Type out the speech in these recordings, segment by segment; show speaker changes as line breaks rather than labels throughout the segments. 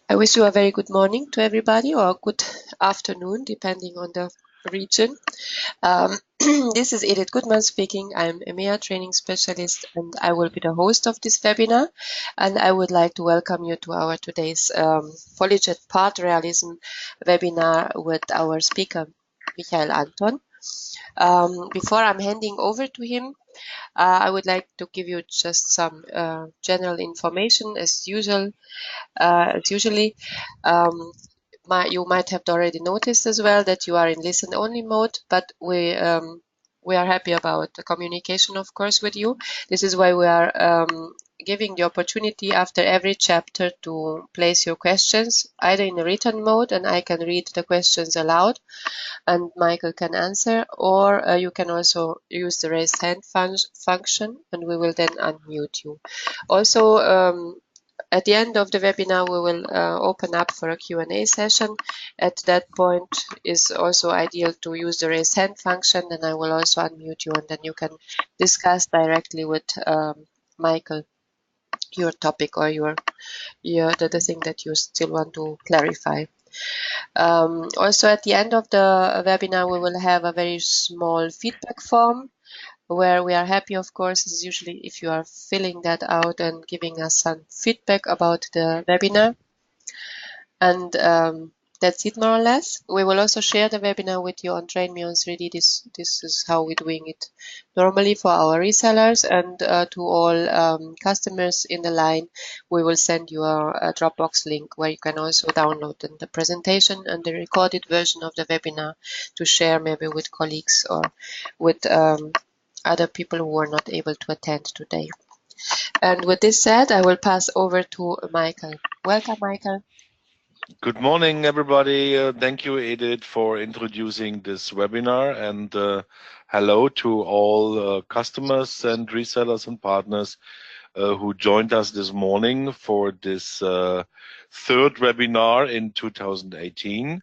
I wish you a very good morning to everybody, or good afternoon, depending on the region. This is Edith Goodman speaking. I'm EMEA training specialist, and I will be the host of this webinar. And I would like to welcome you to our today's Polyjet Part Realism webinar with our speaker, Michael Anton. Before I'm handing over to him, I would like to give you just some general information as usual. Usually, you might have already noticed as well that you are in listen-only mode, but we are happy about the communication, of course, with you. This is why we are giving the opportunity after every chapter to place your questions, either in a written mode, and I can read the questions aloud, and Michael can answer, or you can also use the raised hand function, and we will then unmute you. Also, at the end of the webinar, we will open up for a Q&A session. At that point, is also ideal to use the raise hand function, and I will also unmute you, and then you can discuss directly with Michael your topic or the thing that you still want to clarify. Also, at the end of the webinar, we will have a very small feedback form where we are happy, of course, is usually if you are filling that out and giving us some feedback about the webinar. And that's it, more or less. We will also share the webinar with you on Train Me on 3D. This is how we're doing it normally for our resellers, and to all customers in the line, we will send you a Dropbox link where you can also download the presentation and the recorded version of the webinar to share maybe with colleagues or with other people who were not able to attend today. And with this said, I will pass over to Michael. Welcome, Michael.
Good morning, everybody. Thank you, Edith, for introducing this webinar, and hello to all customers and resellers and partners who joined us this morning for this third webinar in 2018.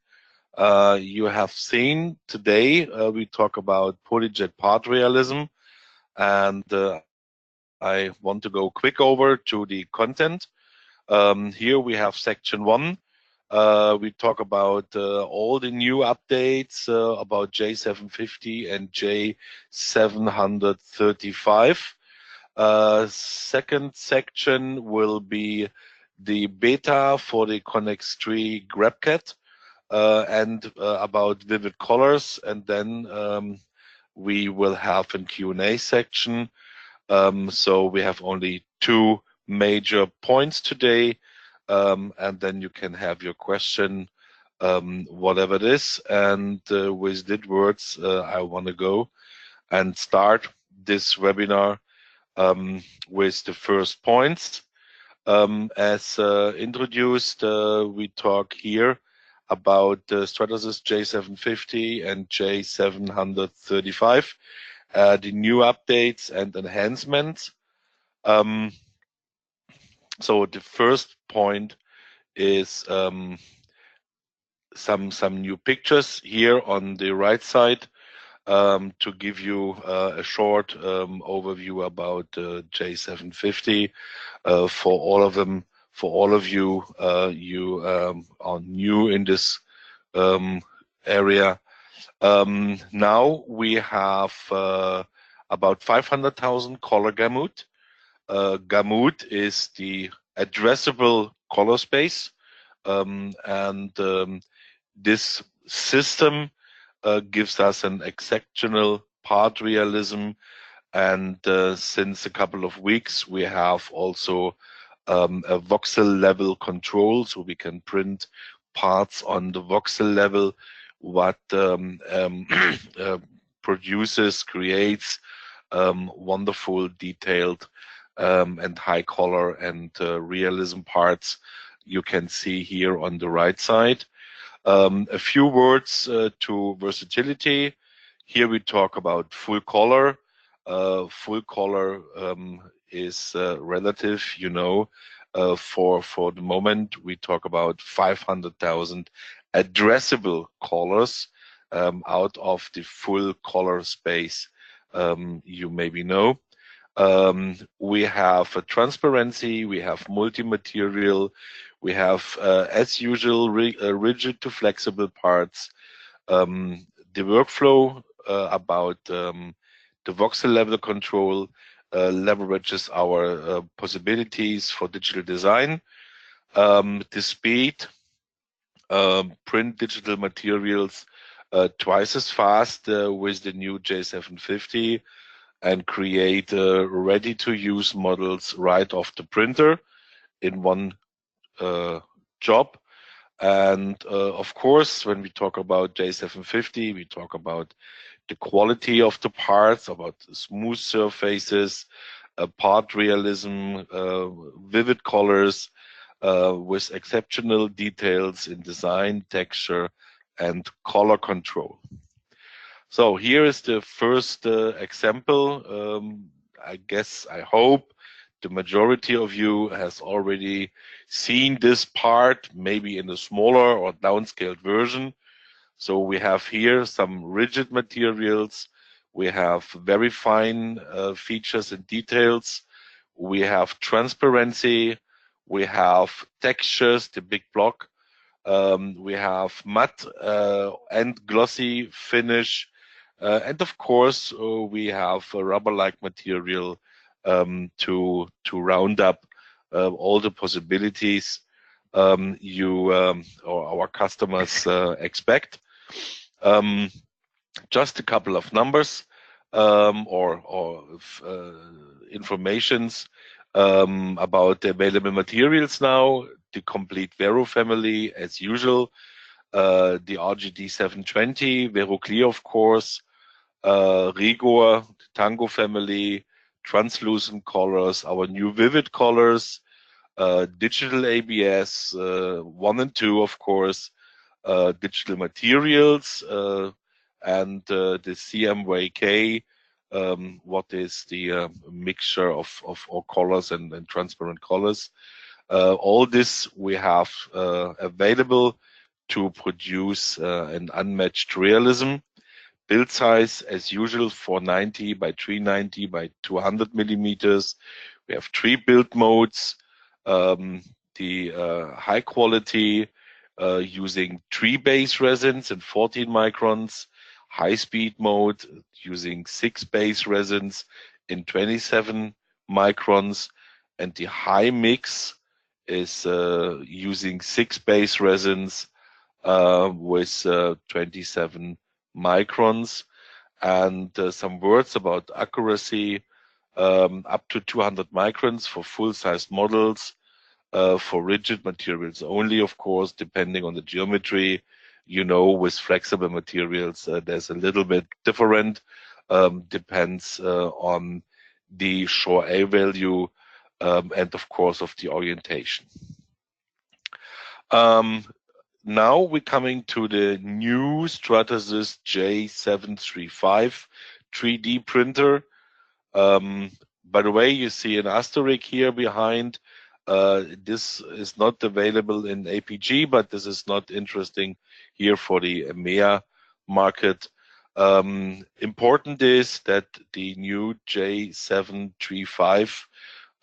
You have seen today we talk about Polyjet Part Realism, and I want to go quick over to the content. Here we have section 1. We talk about all the new updates about J750 and J735. Second section will be the beta for the Connex 3 GrabCAD and about vivid colors, and then we will have a Q&A section. So we have only 2 major points today. And then you can have your question, whatever it is. And with these words, I want to go and start this webinar with the first points. As introduced, we talk here about Stratasys J750 and J735, the new updates and enhancements. So the first point is some new pictures here on the right side to give you a short overview about J750. For all of them, for all of you, you are new in this area. Now we have about 500,000 color gamut. Gamut is the addressable color space, and this system gives us an exceptional part realism, and since a couple of weeks we have also a voxel level control, so we can print parts on the voxel level, what creates wonderful detailed and high color and realism parts you can see here on the right side. A few words to versatility. Here we talk about full color. Full color is relative, you know. For the moment, we talk about 500,000 addressable colors out of the full color space you maybe know. We have a transparency, we have multi-material, We have, as usual, rigid to flexible parts. The workflow about the voxel level control leverages our possibilities for digital design. The speed, print digital materials twice as fast with the new J750 and create ready-to-use models right off the printer in one job. And of course, when we talk about J750, we talk about the quality of the parts, about smooth surfaces, part realism, vivid colors, with exceptional details in design, texture, and color control. So here is the first example. I hope the majority of you has already seen this part, maybe in a smaller or downscaled version. So we have here some rigid materials. We have very fine features and details. We have transparency. We have textures, the big block. We have matte and glossy finish. And of course, we have a rubber-like material to round up all the possibilities or our customers expect. Just a couple of numbers or informations about the available materials now. The complete Vero family, as usual. The RGD 720, Vero Clear, of course. Rigor, the Tango family, translucent colors, our new vivid colors, digital ABS, 1 and 2, of course, digital materials, and the CMYK, what is the mixture of all colors and transparent colors. All this we have available to produce an unmatched realism. Build size, as usual, 490 by 390 by 200 millimeters. We have 3 build modes. The high quality using 3 base resins and 14 microns. High speed mode using 6 base resins in 27 microns. And the high mix is using 6 base resins with 27 microns. And some words about accuracy, up to 200 microns for full-size models, for rigid materials only, of course, depending on the geometry. You know, with flexible materials, there's a little bit different, depends on the Shore A value and, of course, of the orientation. Now we're coming to the new Stratasys J735 3D printer. By the way, you see an asterisk here behind. This is not available in APG, but this is not interesting here for the EMEA market. Important is that the new J735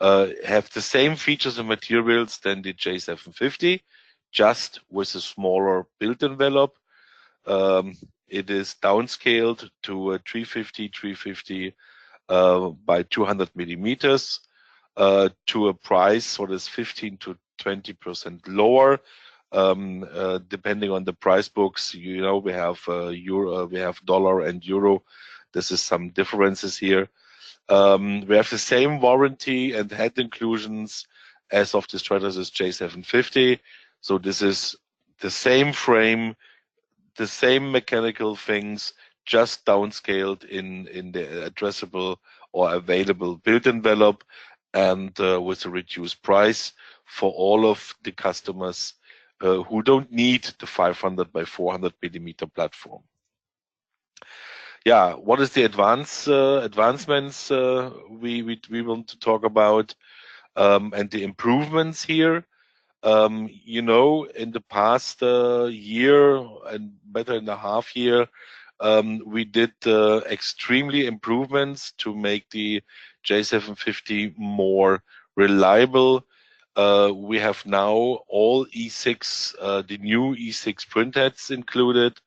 have the same features and materials than the J750, just with a smaller build envelope. It is downscaled to a 350 by 200 millimeters to a price that is 15 to 20% lower, depending on the price books. You know, we have euro, we have dollar and euro. This is some differences here. We have the same warranty and head inclusions as of the Stratasys J750. So this is the same frame, the same mechanical things, just downscaled in the addressable or available build envelope and with a reduced price for all of the customers who don't need the 500 by 400 millimeter platform. Yeah, what is the advancements we want to talk about and the improvements here? You know, in the past year and better in a half year, we did extremely improvements to make the J750 more reliable. We have now all E6, the new E6 printheads included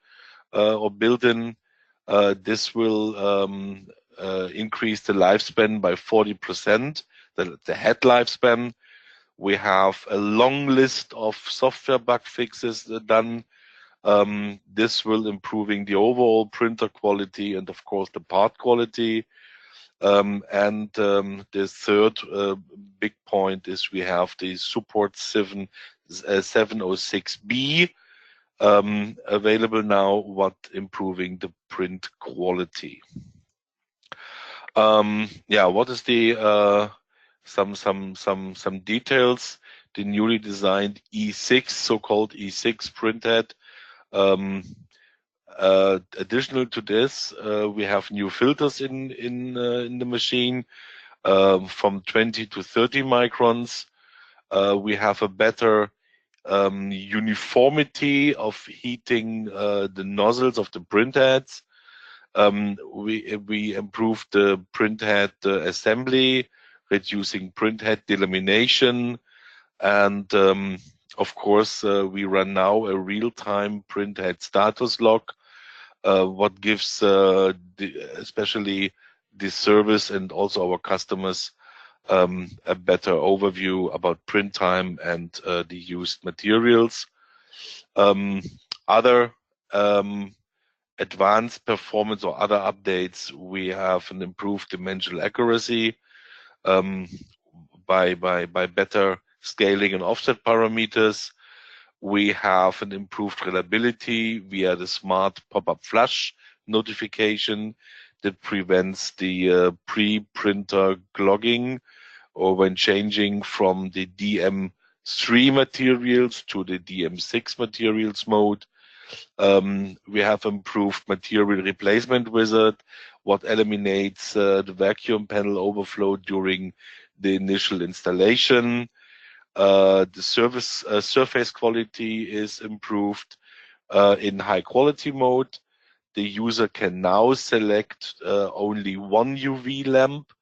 or built in. This will increase the lifespan by 40%, the head lifespan. We have a long list of software bug fixes done. This will improving the overall printer quality and of course the part quality. The third big point is we have the support 706B available now, what improving the print quality. What is the some details? The newly designed E6, so-called E6 printhead. Additional to this, we have new filters in the machine from 20 to 30 microns. We have a better uniformity of heating the nozzles of the printheads. We improved the printhead assembly, reducing printhead delamination, and of course we run now a real-time printhead status log, what gives especially the service and also our customers a better overview about print time and the used materials. Other advanced performance or other updates, we have an improved dimensional accuracy by better scaling and offset parameters. We have an improved reliability via the smart pop-up flash notification that prevents the pre-printer clogging or when changing from the DM3 materials to the DM6 materials mode. We have improved material replacement wizard, what eliminates the vacuum panel overflow during the initial installation. The surface quality is improved in high quality mode. The user can now select only one UV lamp.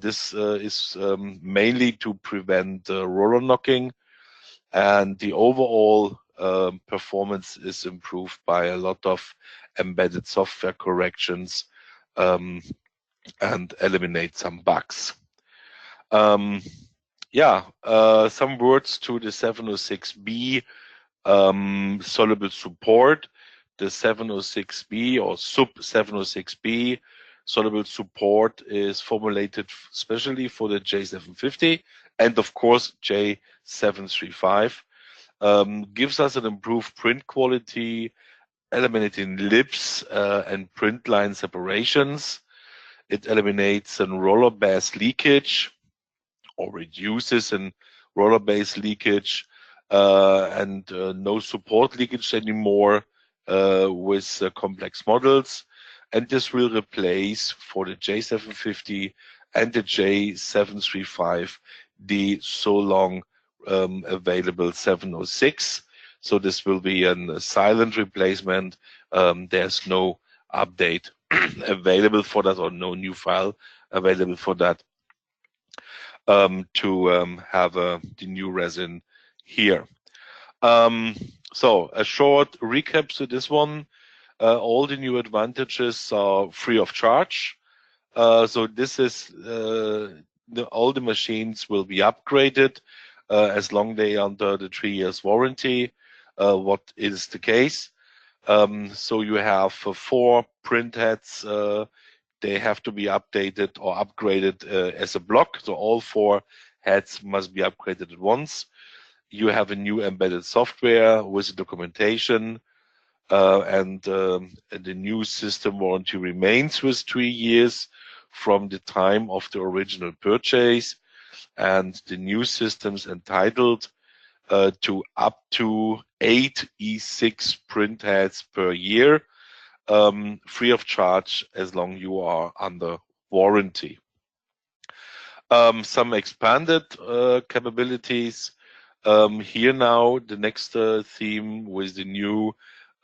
This is mainly to prevent roller knocking, and the overall performance is improved by a lot of embedded software corrections and eliminate some bugs. Some words to the 706B soluble support. The 706B or sub 706B soluble support is formulated specially for the J750 and of course J735. Gives us an improved print quality, eliminating lips and print line separations. It eliminates an roller base leakage or reduces an roller base leakage and no support leakage anymore with complex models. And this will replace for the J750 and the J735 the so long available 706. So this will be a silent replacement. There's no update available for that or no new file available for that to have the new resin here. So a short recap to this one. All the new advantages are free of charge. So this is all the machines will be upgraded as long they are under the 3 years warranty, what is the case. So you have 4 printheads, they have to be updated or upgraded as a block. So all 4 heads must be upgraded at once. You have a new embedded software with the documentation, and the new system warranty remains with 3 years from the time of the original purchase, and the new systems entitled to up to 8 E6 printheads per year, free of charge as long you are under warranty. Some expanded capabilities. Here now, the next theme with the new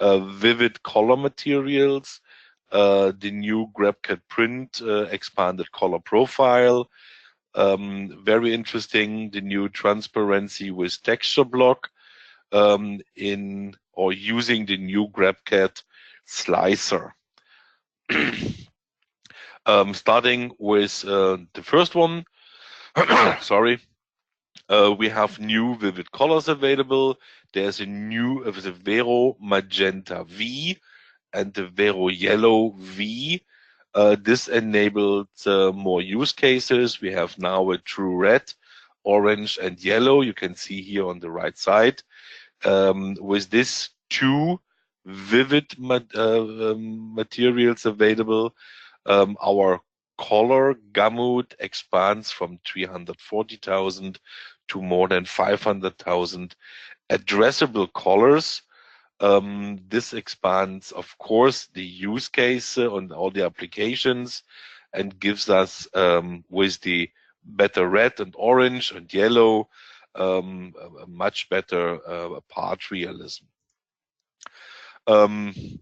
vivid color materials, the new GrabCAD print expanded color profile, Very interesting, the new transparency with texture block using the new GrabCAD slicer. Starting with the first one, sorry, we have new vivid colors available. There's the Vero Magenta V and the Vero Yellow V. This enabled more use cases. We have now a true red, orange, and yellow. You can see here on the right side. With this two vivid materials available, our color gamut expands from 340,000 to more than 500,000 addressable colors. This expands, of course, the use case on all the applications and gives us, with the better red and orange and yellow, a much better part realism.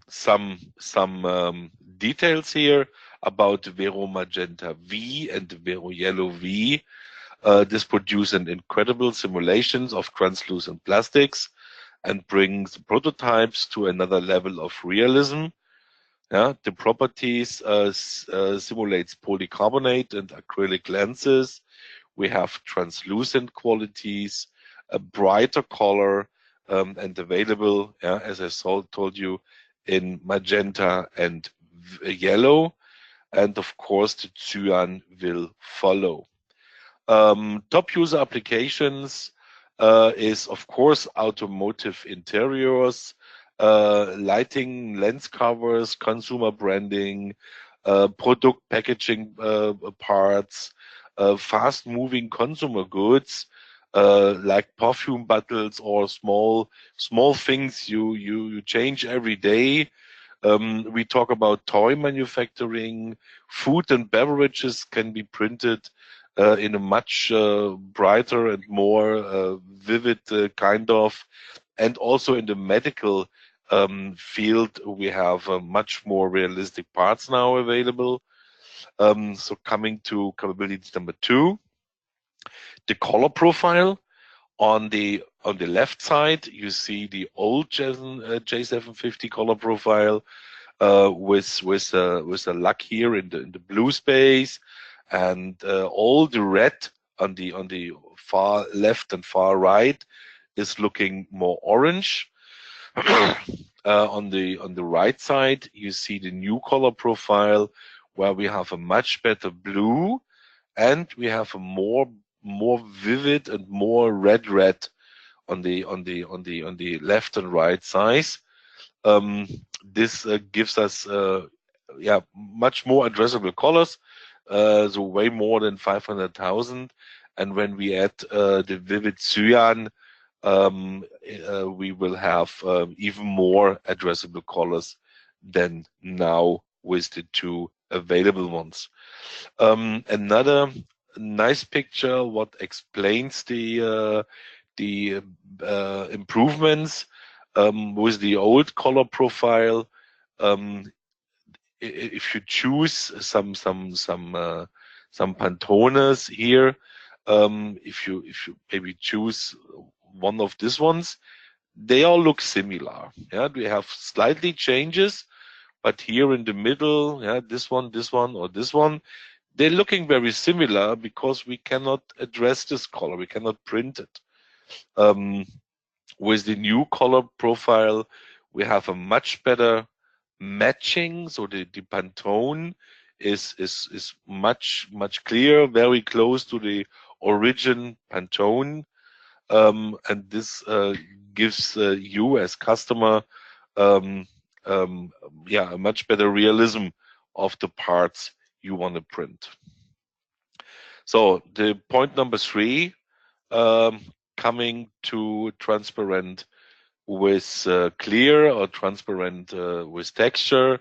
Some details here about the Vero Magenta V and the Vero Yellow V. This produces an incredible simulations of translucent plastics and brings prototypes to another level of realism. Yeah, the properties simulates polycarbonate and acrylic lenses. We have translucent qualities, a brighter color, and available, as I told you, in magenta and yellow. And of course, the cyan will follow. Top user applications is, of course, automotive interiors, lighting, lens covers, consumer branding, product packaging parts, fast-moving consumer goods, like perfume bottles or small things you change every day. We talk about toy manufacturing. Food and beverages can be printed in a much brighter and more vivid kind of, and also in the medical field, we have much more realistic parts now available. So coming to capability number 2, the color profile. On the left side, you see the old J750 color profile with a luck here in the blue space, and all the red on the far left and far right is looking more orange. On the right side, you see the new color profile where we have a much better blue, and we have a more vivid and more red on the left and right size. This gives us much more addressable colors, so way more than 500,000. And when we add the vivid cyan, we will have even more addressable colors than now with the two available ones. Another nice picture what explains the improvements with the old color profile. If you choose some Pantones here, if you maybe choose one of these ones, they all look similar. Yeah, we have slightly changes, but here in the middle, yeah, this one, or this one, they're looking very similar because we cannot address this color, we cannot print it. With the new color profile, we have a much better matching, so the Pantone is much clearer, very close to the origin Pantone, and this gives you as customer a much better realism of the parts you want to print. So the point number 3, coming to transparent with clear or transparent with texture.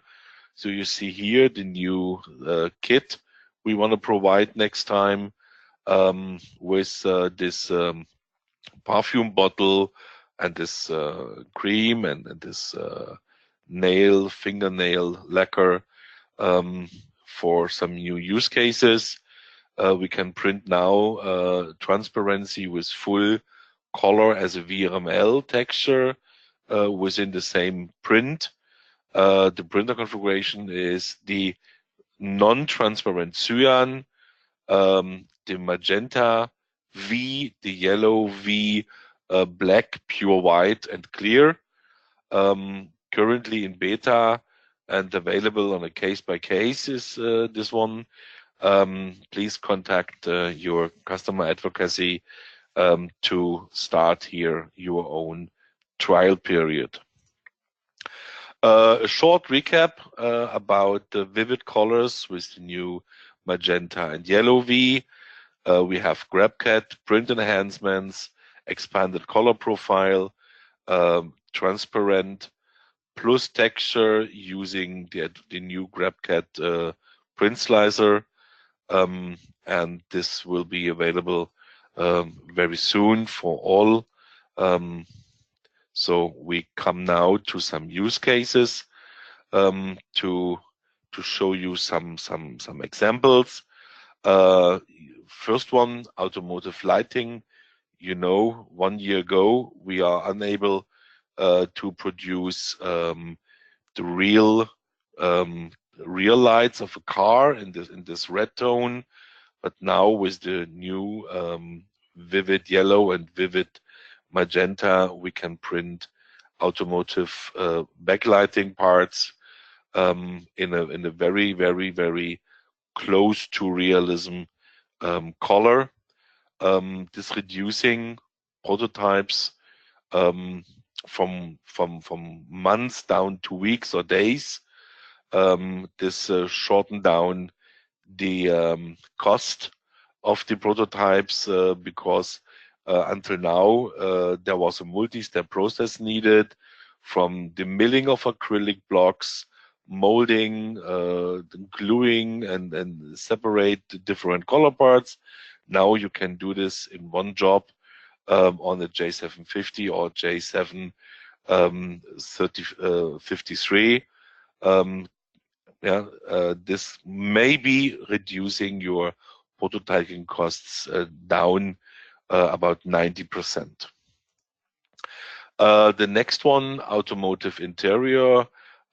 So you see here the new kit we want to provide next time with this perfume bottle and this cream and this fingernail lacquer for some new use cases. We can print now transparency with full color as a VRML texture within the same print. The printer configuration is the non-transparent cyan, the magenta V, the yellow V, black, pure white, and clear. Currently in beta and available on a case-by-case is this one. Please contact your customer advocacy to start here your own trial period. A short recap about the vivid colors with the new magenta and yellow V. We have GrabCAD, print enhancements, expanded color profile, transparent, plus texture using the new GrabCAD print slicer. And this will be available very soon for all. So we come now to some use cases to show you some examples. First one, automotive lighting. You know, 1 year ago we are unable to produce the real lights of a car in this red tone, but now with the new vivid yellow and vivid magenta, we can print automotive backlighting parts in a very close to realism color. This reducing prototypes from months down to weeks or days. This shortened down the cost of the prototypes because until now there was a multi-step process needed, from the milling of acrylic blocks, molding, gluing, and separate the different color parts. Now you can do this in one job on the J750 or J753. This may be reducing your prototyping costs down about 90%. The next one, Automotive Interior.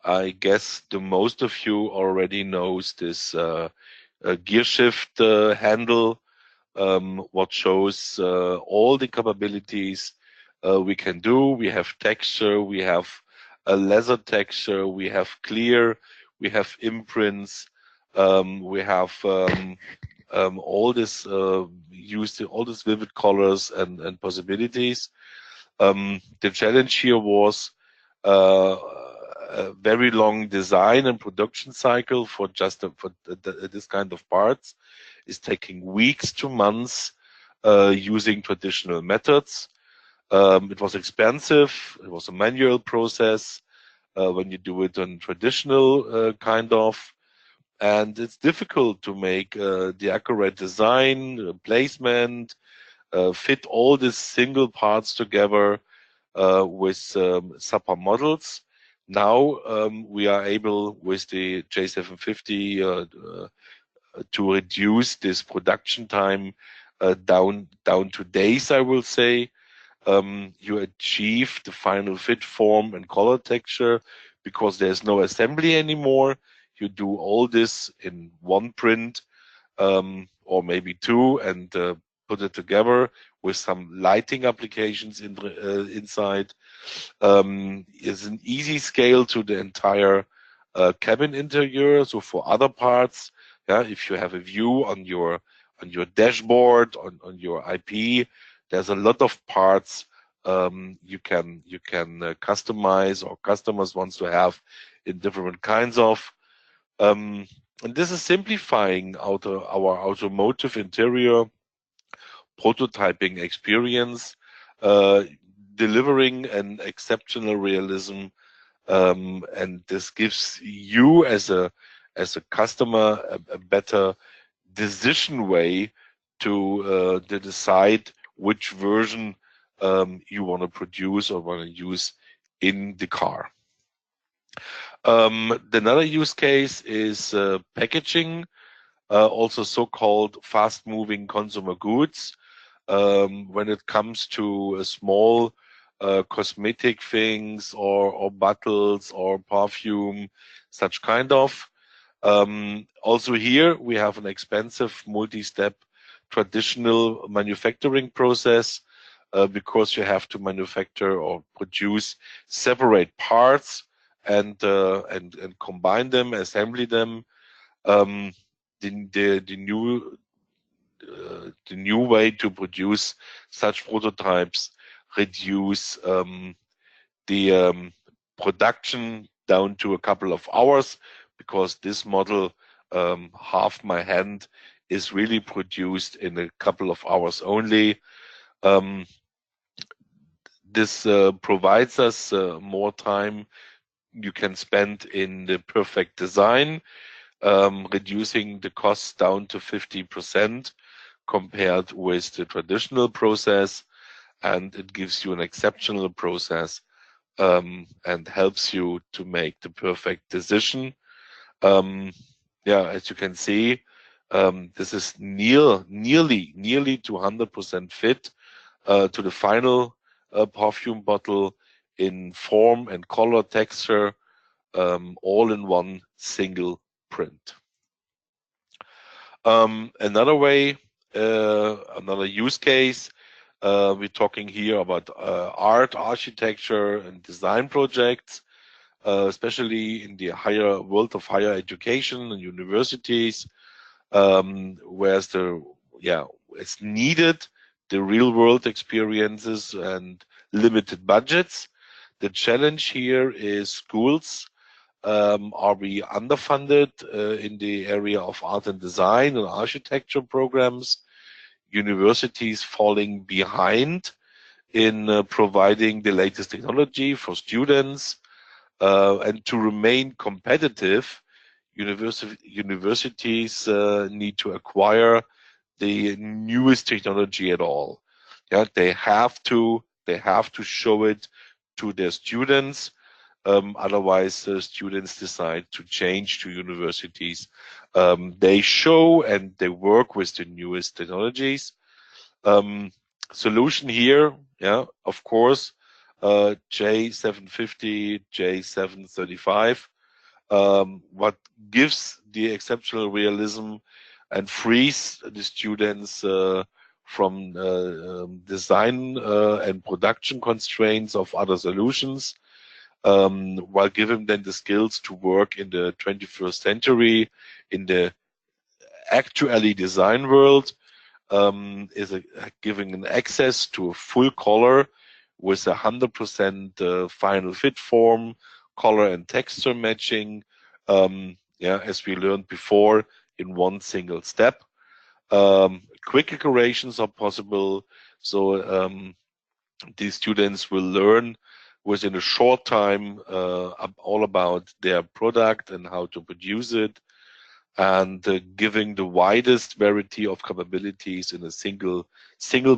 I guess the most of you already knows this gear shift handle, what shows all the capabilities we can do. We have texture, we have a leather texture, we have clear, we have imprints, we have all this used all these vivid colors and possibilities. The challenge here was a very long design and production cycle for just this kind of parts. Is taking weeks to months using traditional methods. It was expensive. It was a manual process when you do it on traditional kind of, and it's difficult to make the accurate design, placement, fit all these single parts together with SAPA models. Now we are able with the J750 to reduce this production time down to days, I will say. You achieve the final fit, form, and color texture because there's no assembly anymore. You do all this in one print or maybe two, and put it together with some lighting applications inside. It's an easy scale to the entire cabin interior. So for other parts, if you have a view on your dashboard, on your IP, there's a lot of parts you can customize, or customers wants to have in different kinds of. And this is simplifying our automotive interior prototyping experience, delivering an exceptional realism, and this gives you as a customer a better decision way to decide which version you want to produce or want to use in the car. Another use case is packaging. also so-called fast-moving consumer goods. When it comes to small cosmetic things or bottles or perfume, such kind of. Also here we have an expensive multi-step traditional manufacturing process because you have to manufacture or produce separate parts and combine them, assembly them. Um, the new way to produce such prototypes reduce the production down to a couple of hours, because this model, half my hand, is really produced in a couple of hours only. This provides us more time you can spend in the perfect design, reducing the costs down to 50% compared with the traditional process, and it gives you an exceptional process and helps you to make the perfect decision. Yeah, as you can see, this is nearly to 100% fit to the final perfume bottle in form and color, texture, all in one single print. Another way, another use case, we're talking here about art, architecture, and design projects, especially in the world of higher education and universities, where it's needed the real world experiences and limited budgets. The challenge here is schools. Are we underfunded in the area of art and design and architecture programs? Universities falling behind in providing the latest technology for students, and to remain competitive, universities need to acquire the newest technology at all. Yeah, they have to show it to their students. Otherwise, students decide to change to universities. They show and they work with the newest technologies. Solution here, yeah, of course, J750, J735. What gives the exceptional realism and frees the students from design and production constraints of other solutions, while giving them the skills to work in the 21st century in the actually design world, is giving an access to a full color with 100% final fit form, color and texture matching, as we learned before, in one single step. Quick iterations are possible, so these students will learn within a short time all about their product and how to produce it, and giving the widest variety of capabilities in a single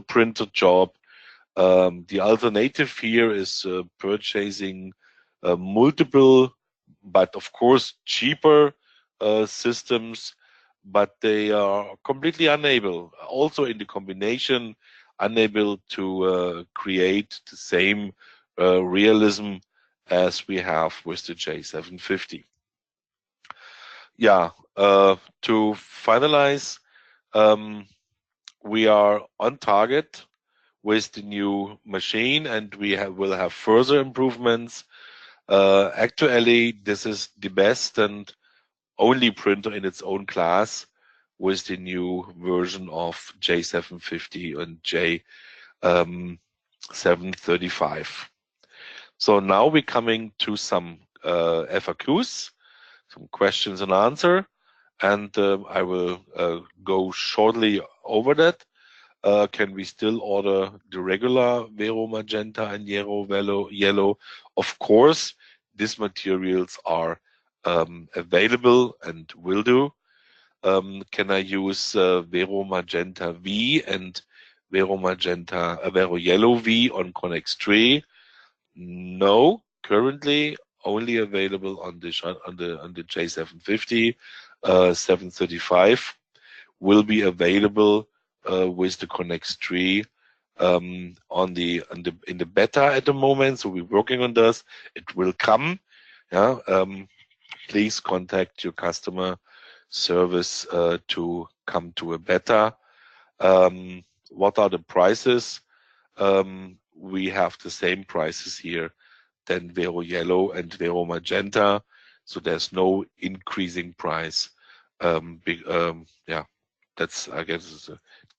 printer job. The alternative here is purchasing multiple, but of course cheaper systems, but they are completely unable, also in the combination, unable to create the same realism as we have with the J750. Yeah, to finalize, we are on target with the new machine, and will have further improvements. Actually, this is the best and only printer in its own class with the new version of J750 and J735. So now we're coming to some FAQs, some questions and answer, and I will go shortly over that. Can we still order the regular Vero Magenta and Yellow? Of course, these materials are available and will do. Can I use Vero Magenta V and Vero Yellow V on Connex 3? No, currently only available on the J750, 735. will be available with the Connect tree in the beta at the moment. So we're working on this. It will come. Yeah. Please contact your customer service to come to a beta. What are the prices? We have the same prices here than Vero Yellow and Vero Magenta, so there's no increasing price. Yeah, that's, I guess,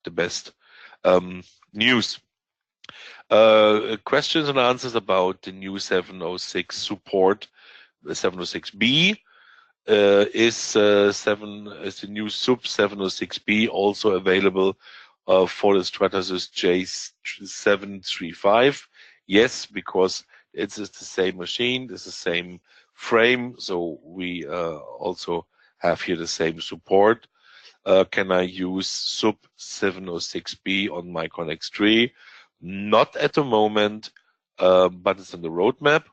the best news. Questions and answers about the new 706 support. The 706B is the new sub 706B also available for the Stratasys J735. Yes, because it's the same machine, it's the same frame, so we also have here the same support. Can I use sub 706B on my Connect tree? Not at the moment, but it's on the roadmap.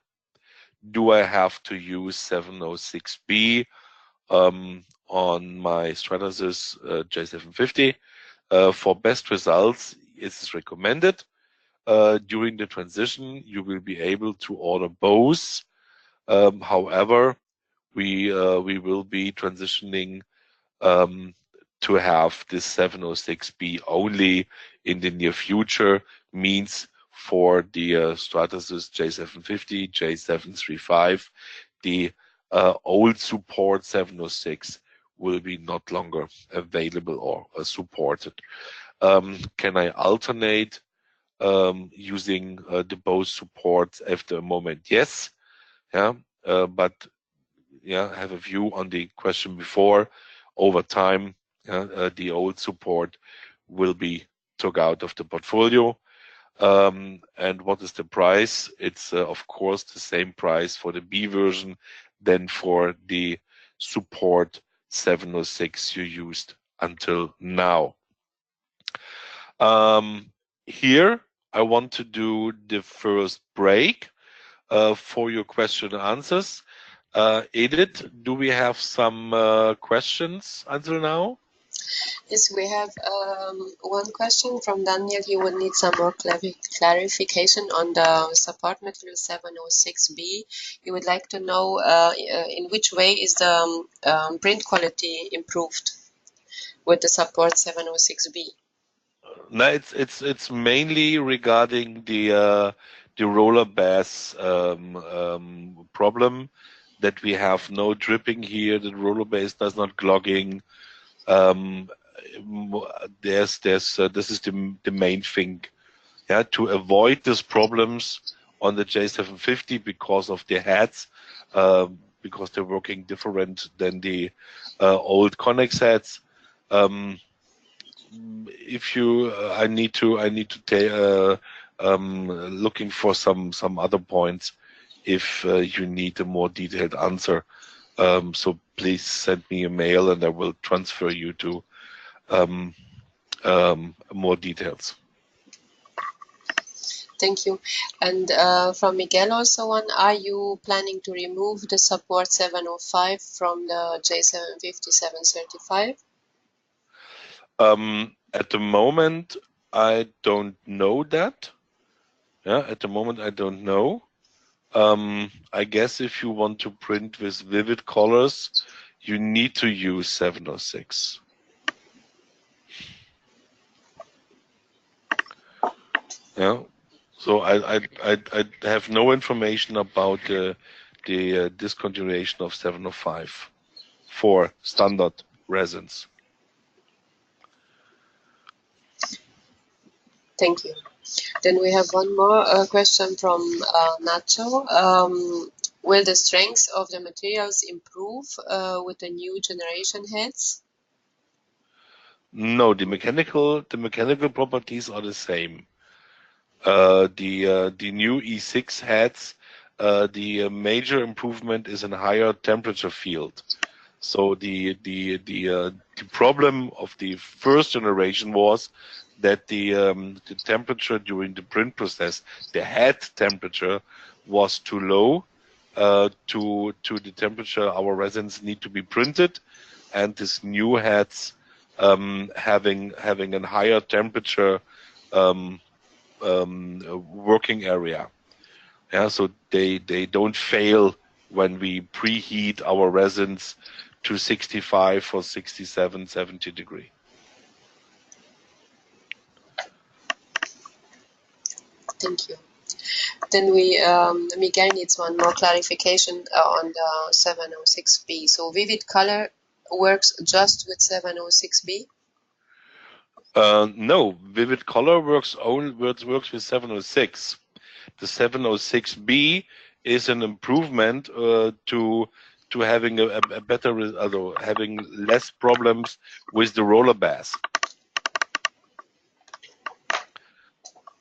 Do I have to use 706B on my Stratasys J750? For best results, it is recommended. During the transition, you will be able to order both. However, we will be transitioning to have this 706B only in the near future, means for the Stratasys J750, J735, the old support 706 will be not longer available or supported. Can I alternate using the both supports at the moment? Yes. Yeah. But yeah, have a view on the question before. Over time, the old support will be took out of the portfolio. And what is the price? It's of course the same price for the B version than for the support 706 you used until now. Here I want to do the first break for your question and answers. Edith, do we have some questions until now?
Yes, we have one question from Daniel. He would need some more clarification on the support material 706B. He would like to know in which way is the print quality improved with the support 706B.
No, it's mainly regarding the roller bass problem, that we have no dripping here. The roller base does not clogging. This is the main thing. Yeah, to avoid these problems on the J750 because of the heads, because they're working different than the old Connex heads. If you, I need to looking for some other points if you need a more detailed answer. So please send me a mail and I will transfer you to more details.
Thank you. And from Miguel also one, are you planning to remove the support 705 from the J750 735?
At the moment, I don't know that. Yeah, at the moment, I don't know. I guess if you want to print with vivid colors, you need to use 706. Yeah. So I have no information about the discontinuation of 705 for standard resins.
Thank you. Then we have one more question from Nacho. Will the strength of the materials improve with the new generation heads?
No, the mechanical properties are the same. The new E6 heads, the major improvement is in higher temperature field. So the problem of the first generation was that the temperature during the print process, the head temperature, was too low to the temperature our resins need to be printed, and these new heads having a higher temperature working area. Yeah, so they don't fail when we preheat our resins to 65 or 67, 70 degree.
Thank you. Then Miguel needs one more clarification on the 706B. So vivid color works just with 706B?
No, vivid color works with 706. The 706B is an improvement to having a better, having less problems with the roller bass.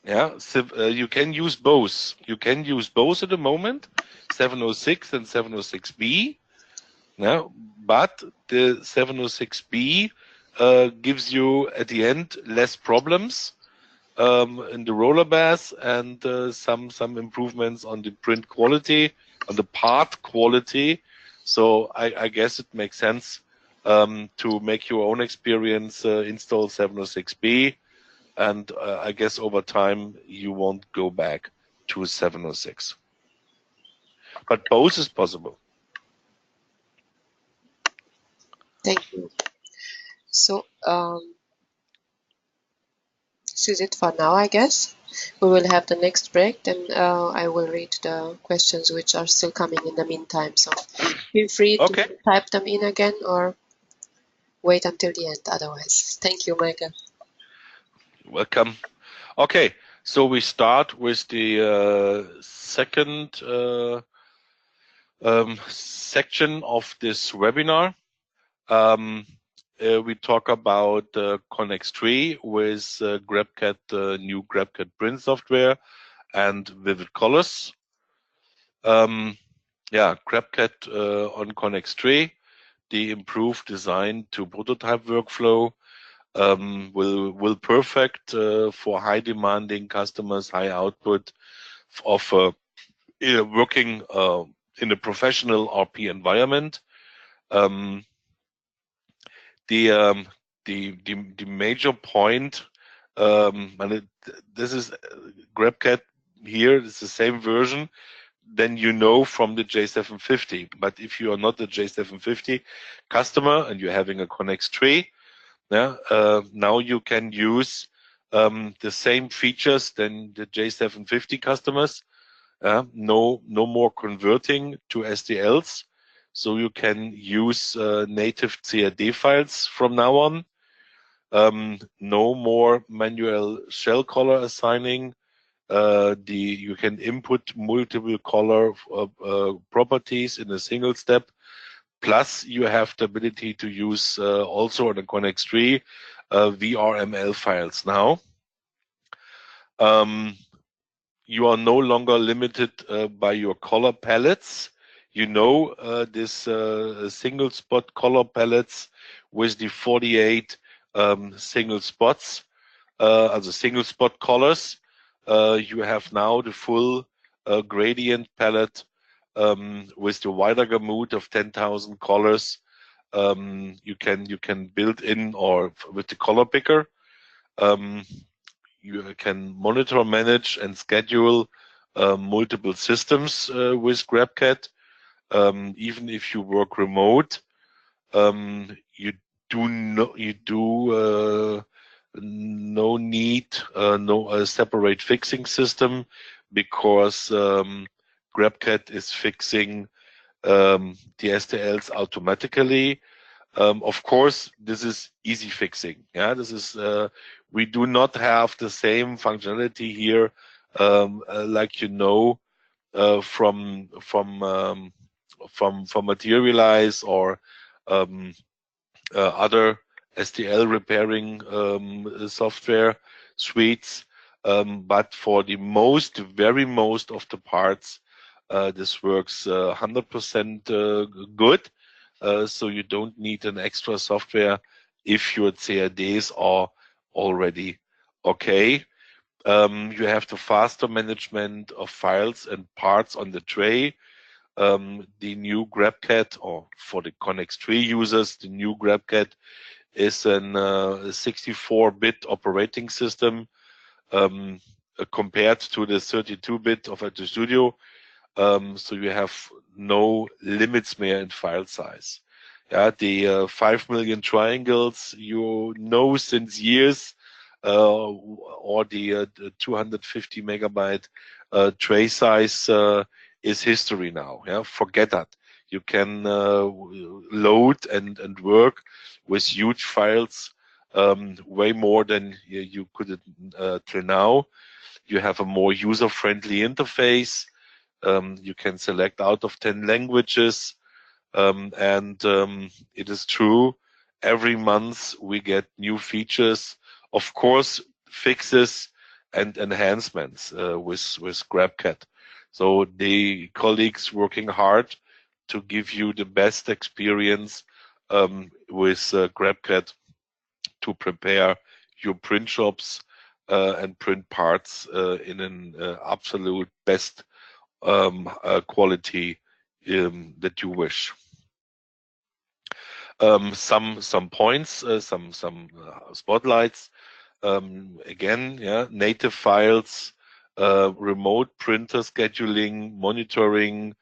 Yeah, so, you can use both. You can use both at the moment, 706 and 706B. Yeah, but the 706B gives you at the end less problems in the roller bass and some improvements on the print quality, on the part quality. So I guess it makes sense to make your own experience, install 706B, and I guess over time you won't go back to 706. But both is possible.
Thank you. So this is it for now, I guess. We will have the next break, then I will read the questions which are still coming in the meantime. So feel free to type them in again or wait until the end otherwise. Thank you, Michael.
Welcome. Okay, so we start with the second section of this webinar. We talk about Connex 3 with GrabCAD, new GrabCAD print software and vivid colors. Yeah, GrabCAD on Connex 3, the improved design to prototype workflow will perfect for high demanding customers, high output of working in a professional RP environment. The major point, and this is GrabCAD here, it's the same version than you know from the J750. But if you are not the J750 customer and you're having a Connex 3, yeah, now you can use the same features than the J750 customers. No more converting to STLs. So you can use native CAD files from now on. No more manual shell color assigning. You can input multiple color properties in a single step. Plus, you have the ability to use also on the Connex 3 VRML files now. You are no longer limited by your color palettes. You know this single spot color palettes with the 48 single spots, also single spot colors. You have now the full gradient palette with the wider gamut of 10,000 colors. You can build in or with the color picker. You can monitor, manage, and schedule multiple systems with GrabCAD. Even if you work remote, you do no need no separate fixing system, because GrabCAD is fixing the STLs automatically. Of course, this is easy fixing. Yeah, this is we do not have the same functionality here, like you know from Materialize or other STL repairing software suites. But for the very most of the parts, this works 100% good. So you don't need an extra software if your CADs are already okay. You have the faster management of files and parts on the tray. The new GrabCAD, or for the Connex 3 users, the new GrabCAD is an 64-bit operating system compared to the 32-bit of the Studio. So you have no limits more in file size. Yeah, the 5 million triangles you know since years, or the 250 megabyte tray size is history now. Yeah, forget that. You can load and work with huge files, way more than you could till now. You have a more user-friendly interface. You can select out of 10 languages. And it is true, every month we get new features, of course, fixes and enhancements with GrabCAD. So the colleagues working hard to give you the best experience with GrabCAD to prepare your print shops and print parts in an absolute best quality that you wish. Some points, some spotlights. Again, yeah, native files, remote printer scheduling, monitoring.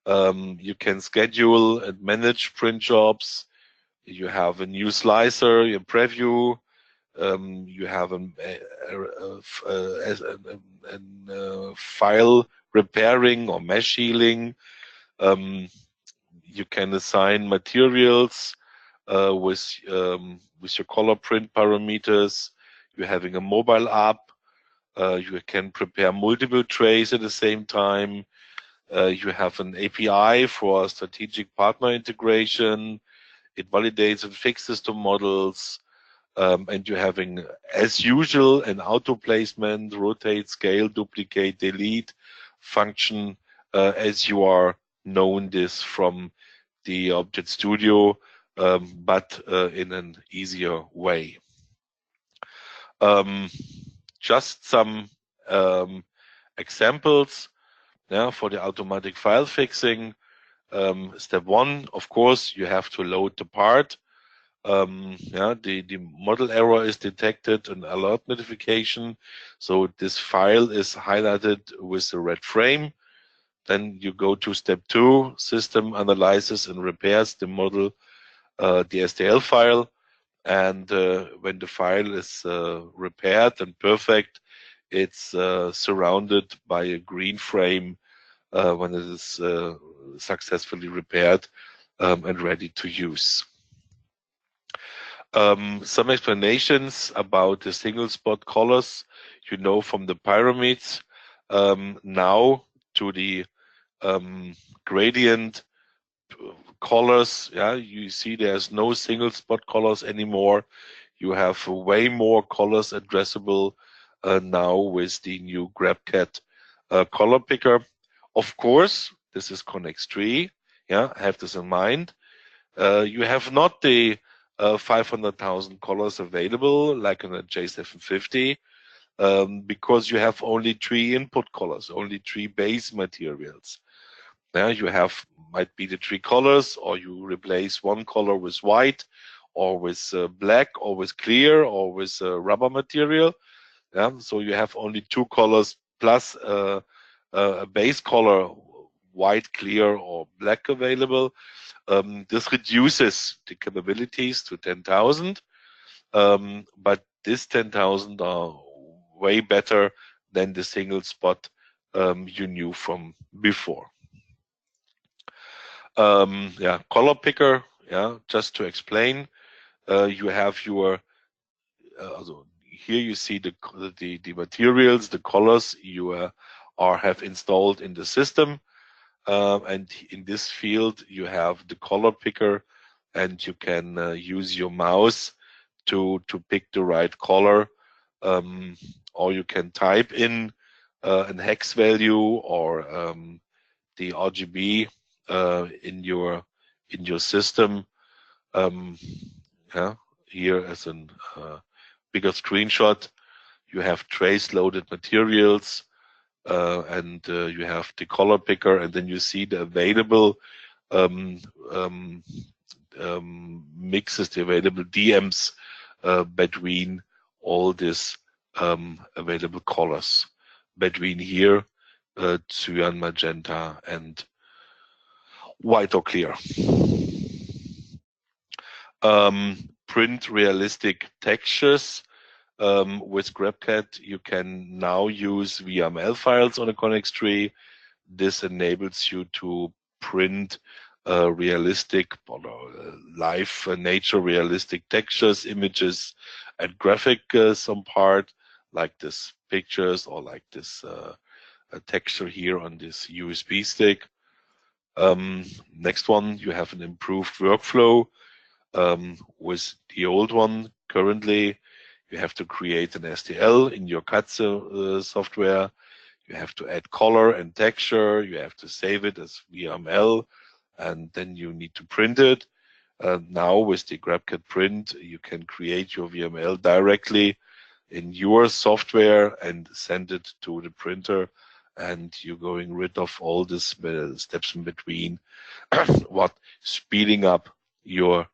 You can schedule and manage print jobs. You have a new slicer, a preview. You have a file repairing or mesh healing. You can assign materials with your color print parameters. You're having a mobile app. You can prepare multiple trays at the same time. You have an API for strategic partner integration. It validates and fixes the models. And you're having, as usual, an auto placement, rotate, scale, duplicate, delete function, as you are known this from the Object Studio, but in an easier way. Just some examples for the automatic file fixing. Step one, of course, you have to load the part. The model error is detected, an alert notification. So this file is highlighted with the red frame. Then you go to step two, system analyzes and repairs the model, the STL file. And when the file is repaired and perfect, it's surrounded by a green frame when it is successfully repaired and ready to use. Some explanations about the single spot colors, you know, from the pyramids. Now to the gradient colors, yeah, you see there's no single spot colors anymore. You have way more colors addressable now with the new GrabCAD color picker. Of course, this is Connex 3. Yeah, have this in mind. You have not the 500,000 colors available like on a J750 because you have only 3 input colors, only 3 base materials. Now you have might be the 3 colors, or you replace one color with white, or with black, or with clear, or with rubber material. Yeah, so you have only 2 colors plus a base color, white, clear, or black available. This reduces the capabilities to 10,000, but this 10,000 are way better than the single spot you knew from before. Color picker. Yeah, just to explain, you have your here you see the materials, the colors you have installed in the system, and in this field you have the color picker, and you can use your mouse to pick the right color, or you can type in an hex value or the RGB in your system. Here as a bigger screenshot, you have trace loaded materials, and you have the color picker, and then you see the available mixes, the available DMs between all these available colors. Between here, cyan, magenta, and white or clear. Print realistic textures. With GrabCAD, you can now use VML files on a Connex tree. This enables you to print realistic, live nature realistic textures, images, and graphic some part, like this pictures or like this texture here on this USB stick. Next one, you have an improved workflow. With the old one, currently, you have to create an STL in your CAD software. You have to add color and texture. You have to save it as VML, and then you need to print it. Now with the GrabCAD Print, you can create your VML directly in your software and send it to the printer, and you're going rid of all these steps in between, what speeding up your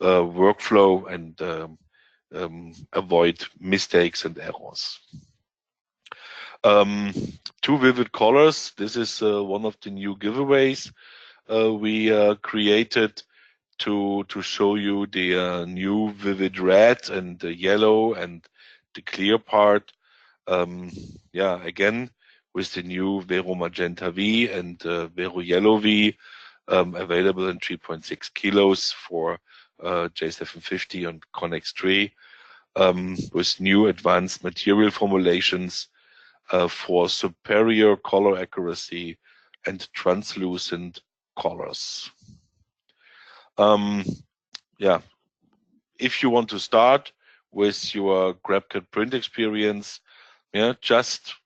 workflow and avoid mistakes and errors. Two vivid colors. This is one of the new giveaways we created to show you the new vivid red and the yellow and the clear part. Yeah, again, with the new Vero Magenta V and Vero Yellow V, available in 3.6 kilos for J750 and Connex tree, with new advanced material formulations for superior color accuracy and translucent colors. Yeah, if you want to start with your GrabCAD print experience, yeah,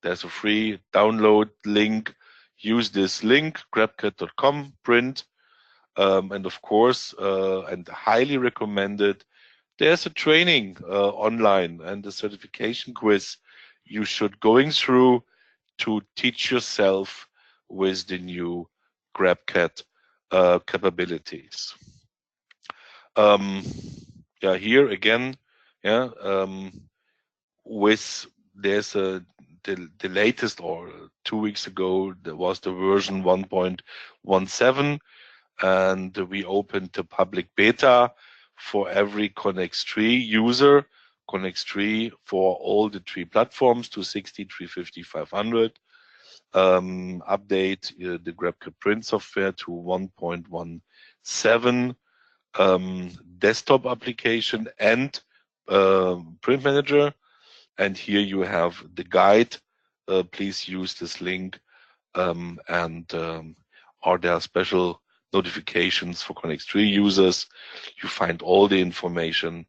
there's a free download link. Use this link, grabcad.com print. And of course, and highly recommended, there's a training online and a certification quiz you should going through to teach yourself with the new GrabCAD capabilities. Yeah, here again, yeah, there's the latest, or 2 weeks ago, there was the version 1.17, and we opened the public beta for every Connex tree user. Connex tree for all the tree platforms, 260, 350, 500. Update the GrabCAD print software to 1.17. Desktop application and print manager. And here you have the guide. Please use this link. Are there special notifications for Connex tree users? You find all the information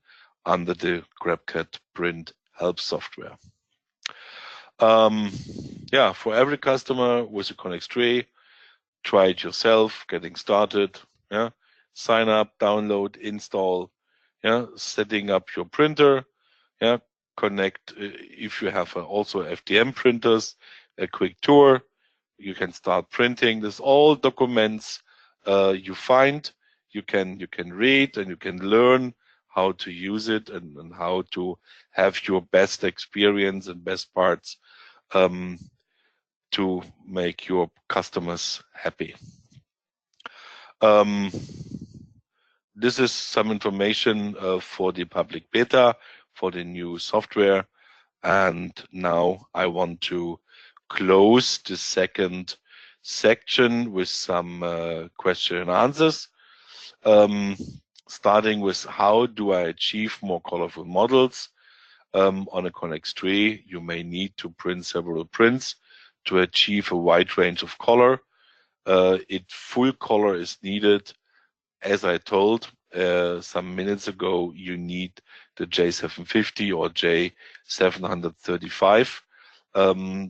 under the GrabCAD print help software. Yeah, for every customer with a Connex tree, try it yourself, getting started. Yeah, sign up, download, install. Yeah, setting up your printer. Yeah, connect if you have also FDM printers. A quick tour. You can start printing. This all documents you find. You can read and you can learn how to use it and how to have your best experience and best parts to make your customers happy. This is some information for the public beta for the new software. And now I want to close the second section with some question and answers. Starting with how do I achieve more colorful models? On a Connex tree, you may need to print several prints to achieve a wide range of color. Full color is needed. As I told some minutes ago, you need the J750 or J735.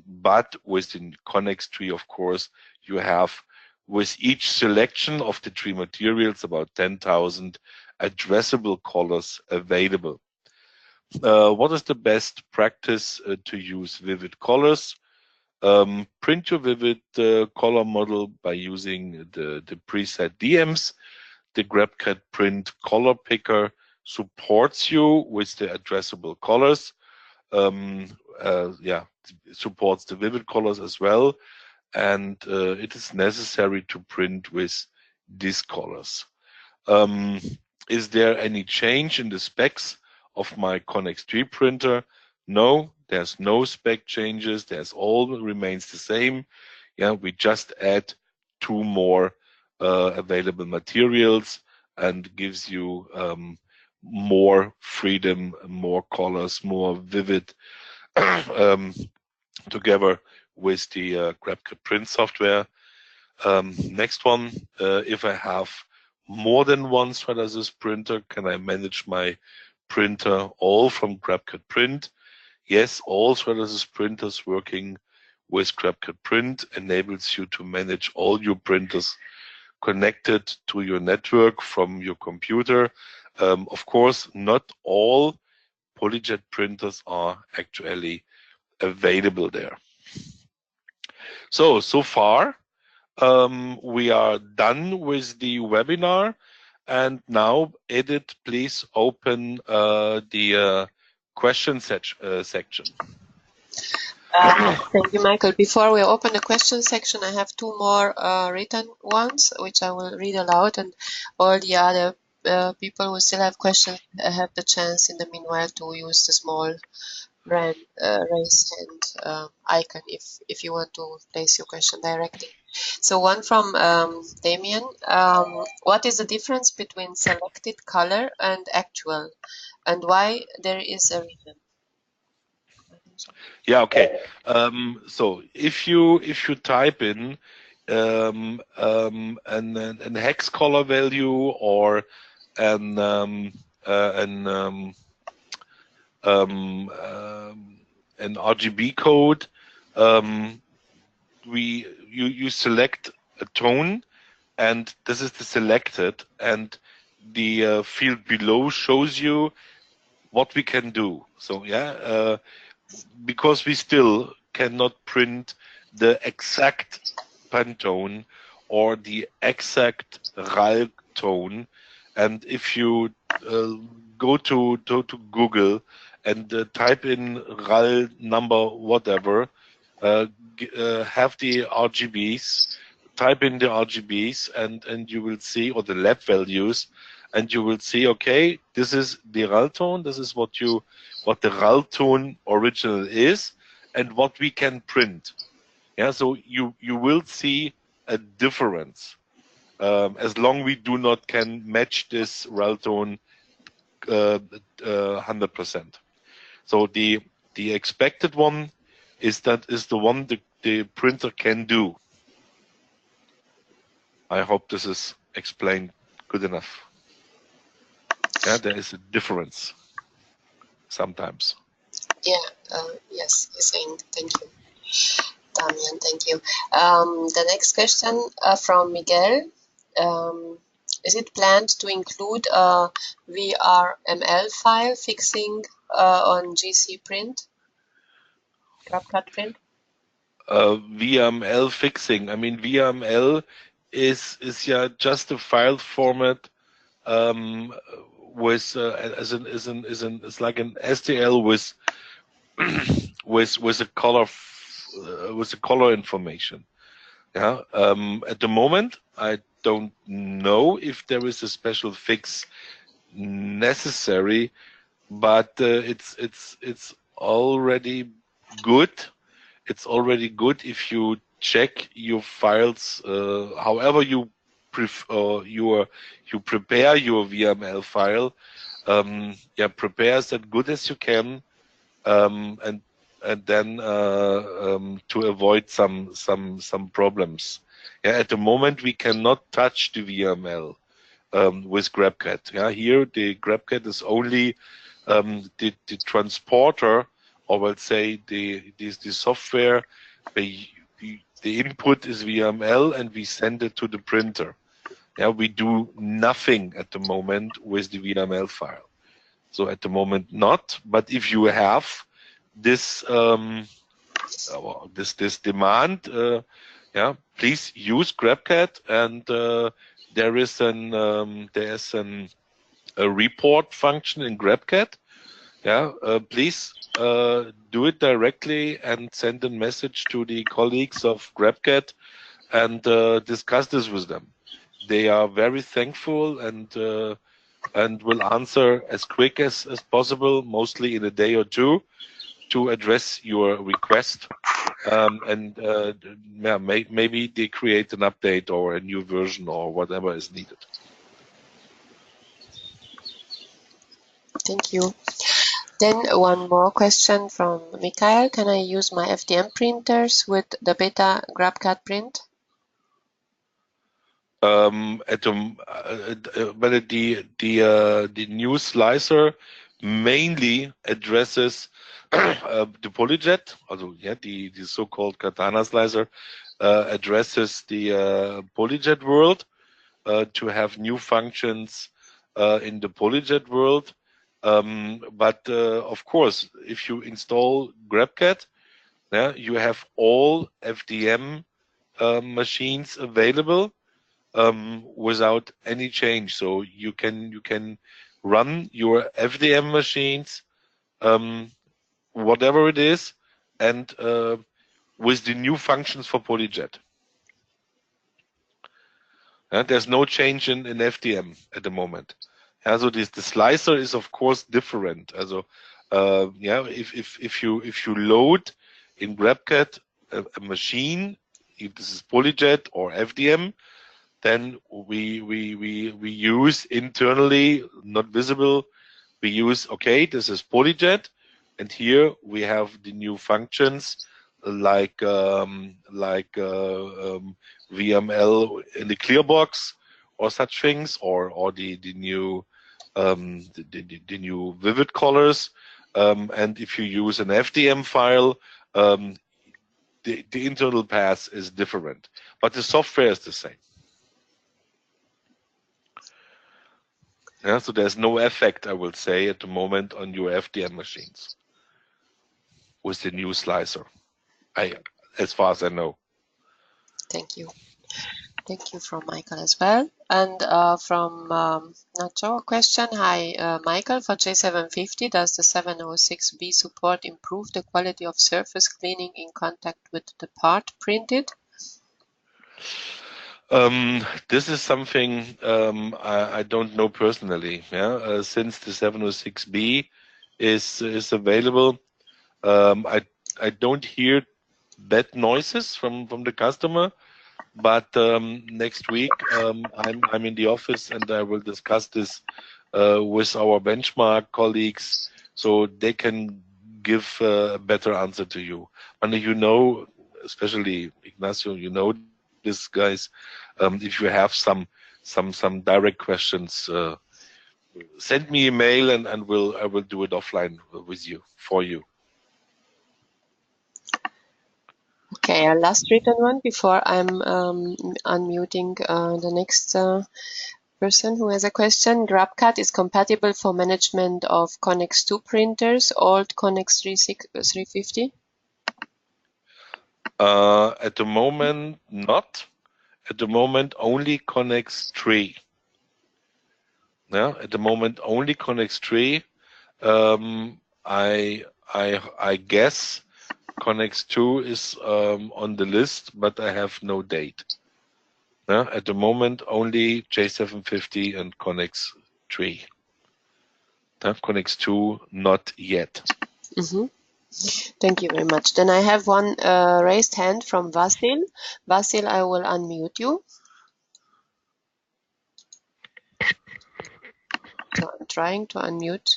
But with the Connex tree, of course, you have with each selection of the tree materials about 10,000 addressable colors available. What is the best practice to use vivid colors? Print your vivid color model by using the preset DMs. the GrabCAD Print color picker supports you with the addressable colors. Yeah, supports the vivid colors as well, and it is necessary to print with these colors. Is there any change in the specs of my Connex 3 printer? No, there's no spec changes. There's all remains the same. Yeah, we just add 2 more available materials and gives you more freedom, more colors, more vivid together with the GrabCAD Print software. Next one, if I have more than one Stratasys printer, can I manage my printer all from GrabCAD Print? Yes, all Stratasys printers working with GrabCAD Print enables you to manage all your printers connected to your network from your computer. Of course, not all Polyjet printers are actually available there. So far, we are done with the webinar, and now, Edith, please open the question section.
Thank you, Michael. Before we open the question section, I have 2 more written ones, which I will read aloud, and all the other people who still have questions have the chance in the meanwhile to use the small raise hand icon if you want to place your question directly. So one from Damien. What is the difference between selected color and actual, and why there is a reason?
Yeah, okay. So if you type in an hex color value or an RGB code, you select a tone, and this is the selected, and the field below shows you what we can do. So yeah, because we still cannot print the exact Pantone or the exact RAL tone, and if you go to Google and type in RAL number whatever, have the RGBs, type in the RGBs, and you will see, or the lab values, and you will see, okay, this is the RAL tone, this is what the RAL tone original is, and what we can print. Yeah, so you will see a difference as long we do not can match this RAL tone 100%. So the expected one is the one the printer can do. I hope this is explained good enough. Yeah, there is a difference sometimes.
Yeah, yes, thank you. Damian, thank you. The next question from Miguel. Is it planned to include a VRML file fixing on GC print, GrabCAD print?
VRML fixing. I mean, VRML is yeah just a file format with it's like an STL with with a color information. Yeah. At the moment, I don't know if there is a special fix necessary, but it's already good. It's already good if you check your files, however you prepare your VRML file. Yeah, prepare as good as you can, and then to avoid some problems. Yeah, at the moment we cannot touch the VRML with GrabCAD. Yeah, here the GrabCAD is only the transporter, or let's say the software. The input is VRML, and we send it to the printer. Yeah, we do nothing at the moment with the VRML file. So at the moment not. But if you have this this demand, yeah, please use GrabCAD, and there is a report function in GrabCAD. Yeah, please do it directly and send a message to the colleagues of GrabCAD and discuss this with them. They are very thankful and will answer as quick as possible, mostly in a day or two, to address your request. Yeah, maybe they create an update or a new version or whatever is needed.
Thank you. Then one more question from Mikhail. Can I use my FDM printers with the beta GrabCAD print?
The new slicer mainly addresses the Polyjet, also yeah, the so-called katana slicer addresses the Polyjet world to have new functions in the Polyjet world. But of course, if you install GrabCAD, yeah, you have all FDM machines available without any change. So you can run your FDM machines, whatever it is, and with the new functions for Polyjet. There's no change in FDM at the moment. So the slicer is of course different. Also, yeah, if you load in GrabCAD a machine, if this is Polyjet or FDM, then we use internally, not visible. We use, okay, this is Polyjet, and here we have the new functions like VML in the clear box or such things, or the new the new vivid colors. And if you use an FDM file, the internal path is different, but the software is the same. Yeah, so there's no effect, I will say, at the moment on your FDM machines with the new slicer, as far as I know.
Thank you. Thank you from Michael as well. And from Nacho, a question. Hi, Michael, for J750, does the 706B support improve the quality of surface cleaning in contact with the part printed?
This is something I don't know personally. Yeah, since the 706B is available, I don't hear bad noises from the customer. But next week I'm in the office and I will discuss this with our benchmark colleagues, so they can give a better answer to you. And you know, especially Ignacio, you know this, guys. If you have some direct questions, send me a mail and I will do it offline with you, for you.
Okay, our last written one before I'm unmuting the next person who has a question. GrabCAD is compatible for management of Connex 2 printers, old Connex 350?
At the moment, not. At the moment, only Connex 3. Yeah, at the moment, only Connex 3. I guess Connex 2 is on the list, but I have no date. Yeah, at the moment, only J750 and Connex 3. Yeah, Connex 2, not yet.
Mm-hmm. Thank you very much. Then I have one raised hand from Vasil. Vasil, I will unmute you. So I'm trying to unmute.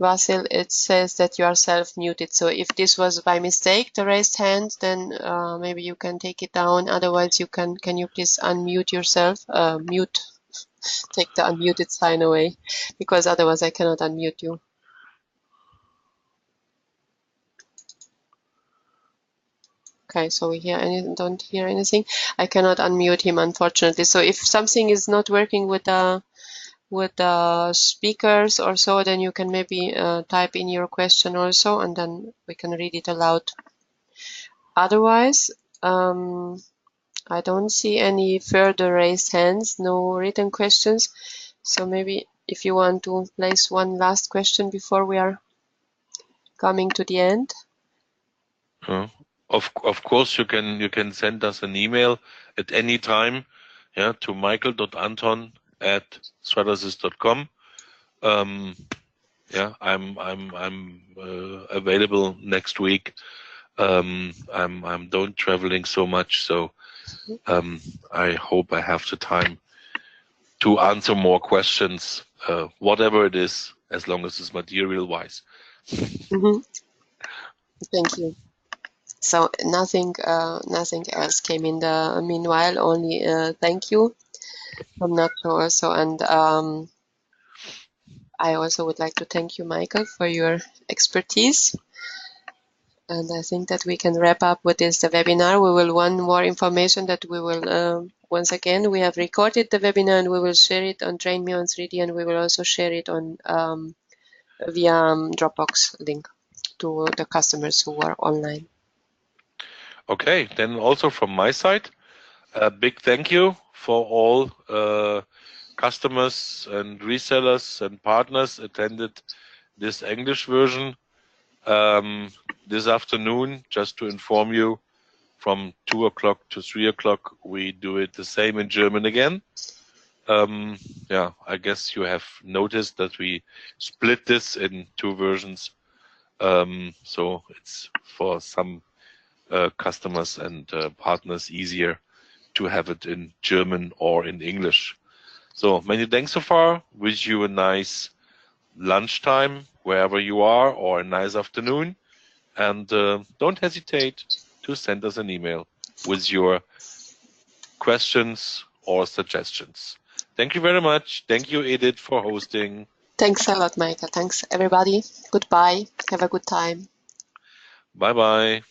Vasil, it says that you are self-muted. So if this was by mistake, the raised hand, then maybe you can take it down. Otherwise, you can you please unmute yourself? Take the unmuted sign away, because otherwise I cannot unmute you. Okay, so we don't hear anything. I cannot unmute him, unfortunately. So if something is not working with the speakers or so, then you can maybe type in your question also, and then we can read it aloud. Otherwise, I don't see any further raised hands, no written questions. So maybe if you want to place one last question before we are coming to the end.
Of course, you can send us an email at any time, yeah, to michael.anton@stratasys.com. Yeah, I'm available next week. I'm don't traveling so much, so I hope I have the time to answer more questions, whatever it is, as long as it's material wise.
Mhm. Thank you. So nothing else came in the meanwhile, only thank you. I'm not sure also, and I also would like to thank you, Michael, for your expertise. And I think that we can wrap up with this webinar. We will one more information that we will once again we have recorded the webinar and we will share it on Train Me on 3D, and we will also share it on via Dropbox link to the customers who are online.
Okay, then also from my side, a big thank you for all customers and resellers and partners attended this English version this afternoon. Just to inform you, from 2 o'clock to 3 o'clock, we do it the same in German again. Yeah, I guess you have noticed that we split this in two versions. So it's for some customers and partners easier to have it in German or in English. So many thanks so far. Wish you a nice lunchtime wherever you are, or a nice afternoon. And don't hesitate to send us an email with your questions or suggestions. Thank you very much. Thank you, Edith, for hosting.
Thanks a lot, Michael. Thanks, everybody. Goodbye. Have a good time.
Bye bye.